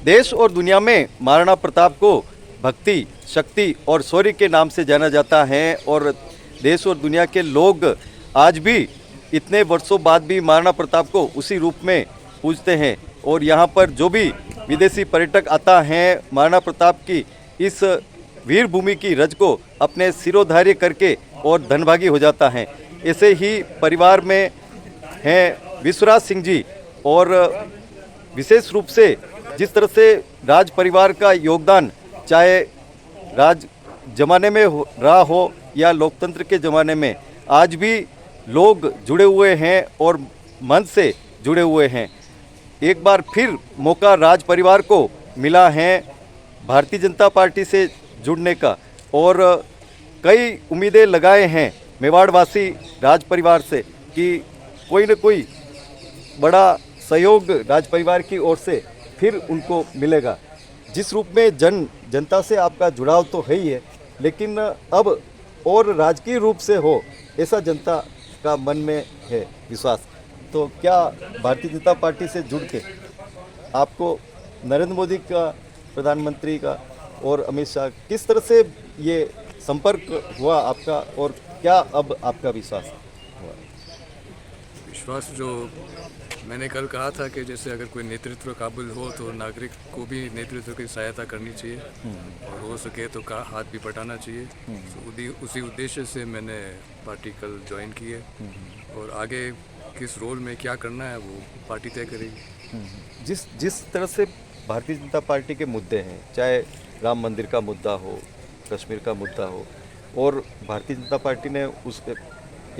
देश और दुनिया में महाराणा प्रताप को भक्ति, शक्ति और शौर्य के नाम से जाना जाता है और देश और दुनिया के लोग आज भी इतने वर्षों बाद भी महाराणा प्रताप को उसी रूप में पूजते हैं। और यहाँ पर जो भी विदेशी पर्यटक आता है महाराणा प्रताप की इस वीर भूमि की रज को अपने सिरोधार्य करके और धनभागी हो जाता है। ऐसे ही परिवार में हैं विश्वराज सिंह जी और विशेष रूप से जिस तरह से राज परिवार का योगदान चाहे राज जमाने में रहा हो या लोकतंत्र के ज़माने में, आज भी लोग जुड़े हुए हैं और मन से जुड़े हुए हैं। एक बार फिर मौका राज परिवार को मिला है भारतीय जनता पार्टी से जुड़ने का और कई उम्मीदें लगाए हैं मेवाड़वासी राज परिवार से कि कोई न कोई बड़ा सहयोग राज परिवार की ओर से फिर उनको मिलेगा। जिस रूप में जनता से आपका जुड़ाव तो है ही है, लेकिन अब और राजकीय रूप से हो ऐसा जनता का मन में है विश्वास। तो क्या भारतीय जनता पार्टी से जुड़ के आपको नरेंद्र मोदी का, प्रधानमंत्री का और अमित शाह किस तरह से ये संपर्क हुआ आपका और क्या अब आपका विश्वास हुआ? विश्वास जो मैंने कल कहा था कि जैसे अगर कोई नेतृत्व काबिल हो तो नागरिक को भी नेतृत्व की सहायता करनी चाहिए और हो सके तो का हाथ भी बटाना चाहिए। तो उसी उद्देश्य से मैंने पार्टी कल ज्वाइन की है और आगे किस रोल में क्या करना है वो पार्टी तय करेगी। जिस तरह से भारतीय जनता पार्टी के मुद्दे हैं, चाहे राम मंदिर का मुद्दा हो, कश्मीर का मुद्दा हो, और भारतीय जनता पार्टी ने उस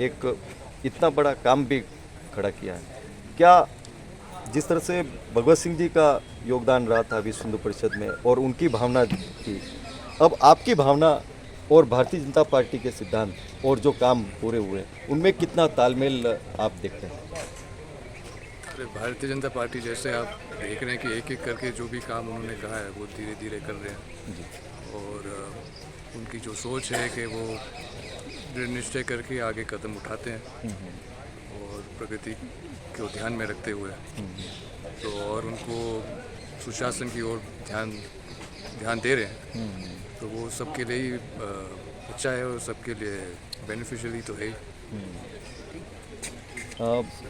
एक इतना बड़ा काम भी खड़ा किया है, क्या जिस तरह से भगवत सिंह जी का योगदान रहा था विश्व हिंदू परिषद में और उनकी भावना थी, अब आपकी भावना और भारतीय जनता पार्टी के सिद्धांत और जो काम पूरे हुए उनमें कितना तालमेल आप देखते हैं? भारतीय जनता पार्टी जैसे आप देख रहे हैं कि एक एक करके जो भी काम उन्होंने कहा है वो धीरे धीरे कर रहे हैं जी। और उनकी जो सोच है कि वो दृढ़ निश्चय करके आगे कदम उठाते हैं और प्रकृति को ध्यान में रखते हुए तो और उनको सुशासन की ओर ध्यान दे रहे हैं तो वो सबके लिए ही अच्छा है और सबके लिए बेनिफिशियली तो है ही।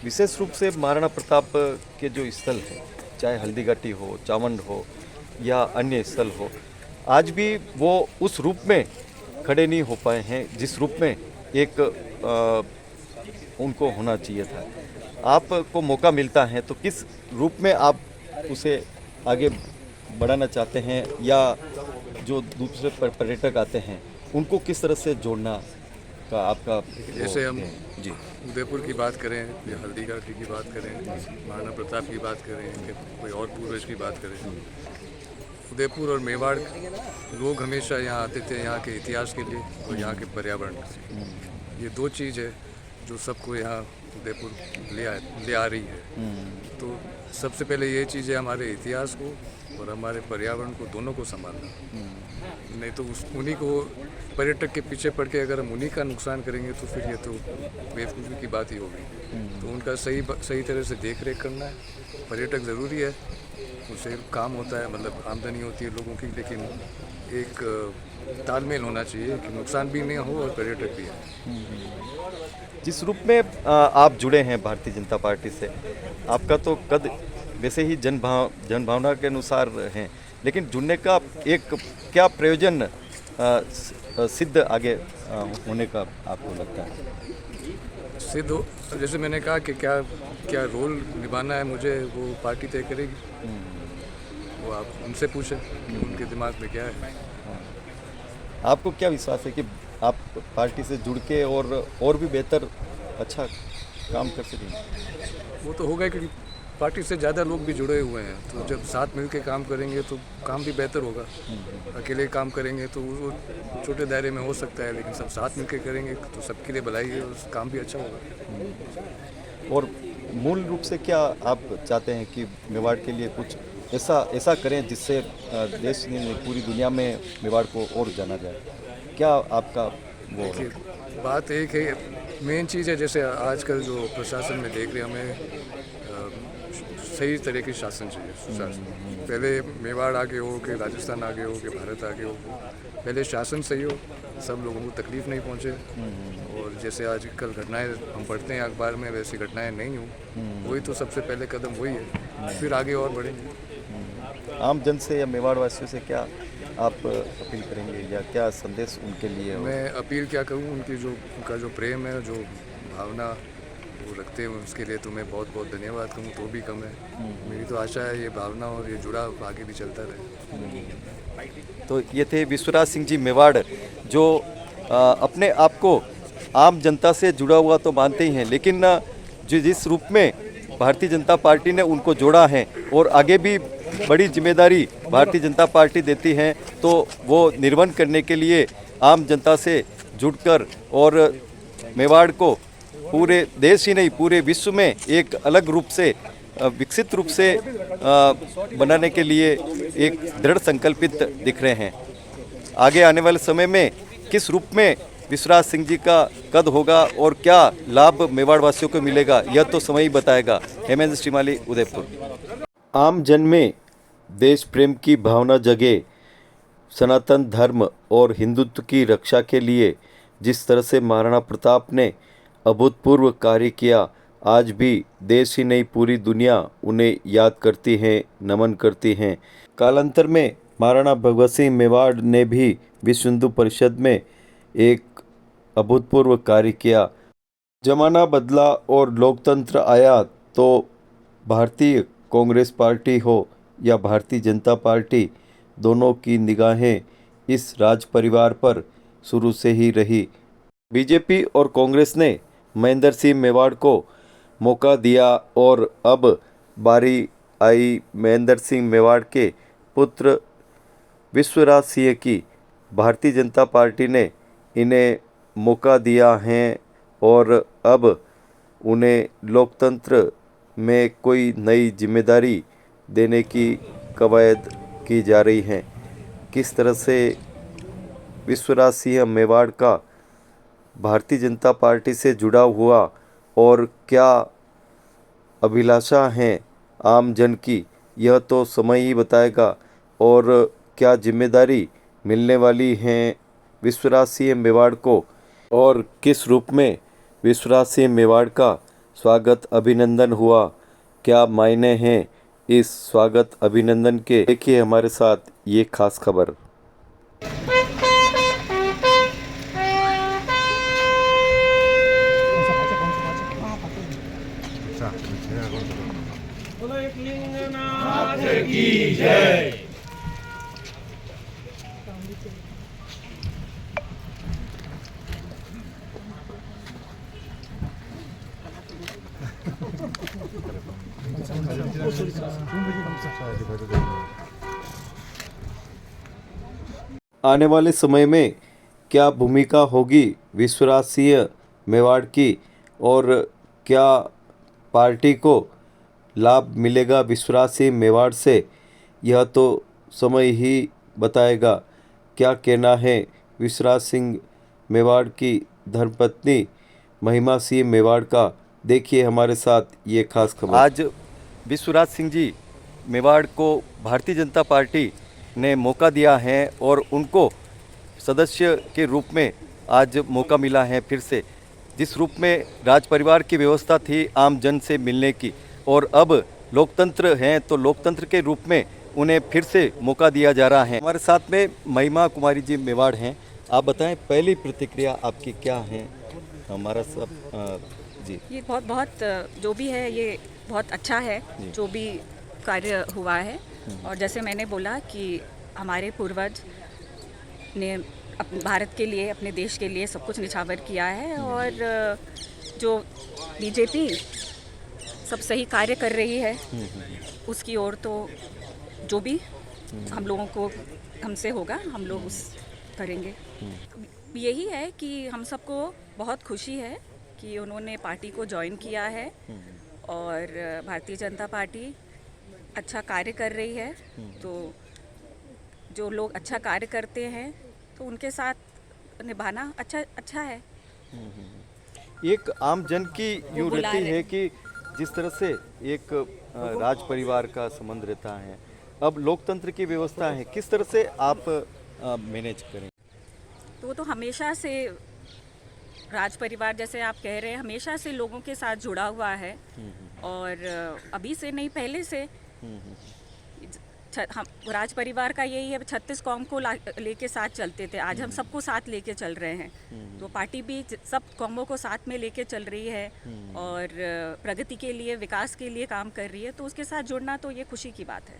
विशेष रूप से महाराणा प्रताप के जो स्थल है, चाहे हल्दी घाटी हो, चावंड हो या अन्य स्थल हो, आज भी वो उस रूप में खड़े नहीं हो पाए हैं जिस रूप में एक उनको होना चाहिए था। आपको मौका मिलता है तो किस रूप में आप उसे आगे बढ़ाना चाहते हैं या जो दूसरे पर्यटक आते हैं उनको किस तरह से जोड़ना का आपका जैसे हम जी उदयपुर की बात करें या हल्दी घाटी की बात करें, महाराणा प्रताप की बात करें कि कोई और पूर्वज की बात करें, उदयपुर और मेवाड़ लोग हमेशा यहाँ आते थे यहाँ के इतिहास के लिए और यहाँ के पर्यावरण के लिए। ये दो चीज़ है जो सबको यहाँ उदयपुर ले आ रही है। तो सबसे पहले ये चीज़ है हमारे इतिहास को और हमारे पर्यावरण को दोनों को संभालना। नहीं तो उन्हीं को पर्यटक के पीछे पड़ के अगर हम उन्हीं का नुकसान करेंगे तो फिर ये तो बेवकूफ़ी की बात ही होगी। तो उनका सही तरह से देख रेख करना है। पर्यटक ज़रूरी है, उससे काम होता है, मतलब आमदनी होती है लोगों की, लेकिन एक तालमेल होना चाहिए कि नुकसान भी नहीं हो और पर्यटक भी है। जिस रूप में आप जुड़े हैं भारतीय जनता पार्टी से, आपका तो कद वैसे ही जनभावना के अनुसार है, लेकिन जुड़ने का एक क्या प्रयोजन सिद्ध आगे होने का आपको लगता है? सिद्ध हो, जैसे मैंने कहा कि क्या रोल निभाना है मुझे वो पार्टी तय करेगी। वो आप उनसे पूछें कि उनके दिमाग में क्या है। आपको क्या विश्वास है कि आप पार्टी से जुड़ के और भी बेहतर अच्छा काम कर सकेंगे? वो तो होगा क्योंकि पार्टी से ज़्यादा लोग भी जुड़े हुए हैं, तो जब साथ मिल के काम करेंगे तो काम भी बेहतर होगा। अकेले काम करेंगे तो वो छोटे दायरे में हो सकता है, लेकिन सब साथ मिल के करेंगे तो सबके लिए भलाई है और काम भी अच्छा होगा। और मूल रूप से क्या आप चाहते हैं कि मेवाड़ के लिए कुछ ऐसा करें जिससे देश में पूरी दुनिया में मेवाड़ को और जाना जाए? क्या आपका वो देखिए, बात एक है मेन चीज़ है जैसे आजकल जो प्रशासन में देख रहे हैं, हमें सही तरह की शासन चाहिए, सुशासन। पहले मेवाड़ आगे हो कि राजस्थान आगे हो कि भारत आगे हो, पहले शासन सही हो, सब लोगों को तकलीफ़ नहीं पहुँचे। और जैसे आजकल घटनाएं हम पढ़ते हैं अखबार में, वैसी घटनाएं नहीं हो, वही तो सबसे पहले कदम वही है, फिर आगे और बढ़ेंगे। आम जन से या मेवाड़ वासियों से क्या आप अपील करेंगे या क्या संदेश उनके लिए हो? मैं अपील क्या करूं, उनका जो प्रेम है, जो भावना वो रखते हैं, उसके लिए तो मैं बहुत बहुत धन्यवाद कहूँ तो भी कम है। मेरी तो आशा है ये भावना और ये जुड़ाव आगे भी चलता रहे। तो ये थे विश्वराज सिंह जी मेवाड़, जो अपने आप को आम जनता से जुड़ा हुआ तो मानते ही हैं, लेकिन जिस रूप में भारतीय जनता पार्टी ने उनको जोड़ा है और आगे भी बड़ी जिम्मेदारी भारतीय जनता पार्टी देती है, तो वो निर्वहन करने के लिए आम जनता से जुड़कर और मेवाड़ को पूरे देश ही नहीं पूरे विश्व में एक अलग रूप से विकसित रूप से बनाने के लिए एक दृढ़ संकल्पित दिख रहे हैं। आगे आने वाले समय में किस रूप में विश्वराज सिंह जी का कद होगा और क्या लाभ मेवाड़ वासियों को मिलेगा, यह तो समय ही बताएगा। हेमेंद्र श्रीमाली, उदयपुर। आम जन में देश प्रेम की भावना जगे, सनातन धर्म और हिंदुत्व की रक्षा के लिए जिस तरह से महाराणा प्रताप ने अभूतपूर्व कार्य किया, आज भी देश ही नहीं पूरी दुनिया उन्हें याद करती है, नमन करती हैं। कालांतर में महाराणा भगवत सिंह मेवाड़ ने भी विश्व हिंदू परिषद में एक अभूतपूर्व कार्य किया। जमाना बदला और लोकतंत्र आया, तो भारतीय कांग्रेस पार्टी हो या भारतीय जनता पार्टी, दोनों की निगाहें इस राज परिवार पर शुरू से ही रही। बीजेपी और कांग्रेस ने महेंद्र सिंह मेवाड़ को मौका दिया और अब बारी आई महेंद्र सिंह मेवाड़ के पुत्र विश्वराज सिंह की। भारतीय जनता पार्टी ने इन्हें मौका दिया है और अब उन्हें लोकतंत्र में कोई नई जिम्मेदारी देने की कवायद की जा रही है। किस तरह से विश्वराज सिंह मेवाड़ का भारतीय जनता पार्टी से जुड़ा हुआ और क्या अभिलाषा हैं आम जन की, यह तो समय ही बताएगा। और क्या जिम्मेदारी मिलने वाली हैं विश्वराज सिंह मेवाड़ को और किस रूप में विश्वराज सिंह मेवाड़ का स्वागत अभिनंदन हुआ, क्या मायने हैं इस स्वागत अभिनंदन के, देखिए हमारे साथ ये खास खबर। आने वाले समय में क्या भूमिका होगी विश्वराज सिंह मेवाड़ की और क्या पार्टी को लाभ मिलेगा विश्वराज सिंह मेवाड़ से, यह तो समय ही बताएगा। क्या कहना है विश्वराज सिंह मेवाड़ की धर्मपत्नी महिमा सिंह मेवाड़ का, देखिए हमारे साथ ये खास खबर। आज विश्वराज सिंह जी मेवाड़ को भारतीय जनता पार्टी ने मौका दिया है और उनको सदस्य के रूप में आज मौका मिला है फिर से। जिस रूप में राज परिवार की व्यवस्था थी आम जन से मिलने की, और अब लोकतंत्र है तो लोकतंत्र के रूप में उन्हें फिर से मौका दिया जा रहा है। हमारे साथ में महिमा कुमारी जी मेवाड़ हैं। आप बताएं पहली प्रतिक्रिया आपकी क्या है? हमारा सब जी ये बहुत जो भी है ये बहुत अच्छा है जो भी कार्य हुआ है। और जैसे मैंने बोला कि हमारे पूर्वज ने भारत के लिए, अपने देश के लिए सब कुछ निछावर किया है और जो बीजेपी सब सही कार्य कर रही है उसकी ओर तो जो भी हम लोगों को हमसे होगा हम लोग उस करेंगे। यही है कि हम सबको बहुत खुशी है कि उन्होंने पार्टी को ज्वाइन किया है और भारतीय जनता पार्टी अच्छा कार्य कर रही है। तो जो लोग अच्छा कार्य करते हैं तो उनके साथ निभाना अच्छा है। एक आम जन की यूँ बुला रहती रहे। है कि जिस तरह से एक राज परिवार का संबंध रहता है, अब लोकतंत्र की व्यवस्था है, किस तरह से आप मैनेज करें? तो वो तो हमेशा से राज परिवार, जैसे आप कह रहे हैं, हमेशा से लोगों के साथ जुड़ा हुआ है। और अभी से नहीं, पहले से हम राज परिवार का यही है, 36 कौम को लेके साथ चलते थे। आज हम सबको साथ लेके चल रहे हैं। तो पार्टी भी सब कौमों को साथ में लेके चल रही है और प्रगति के लिए, विकास के लिए काम कर रही है। तो उसके साथ जुड़ना तो ये खुशी की बात है।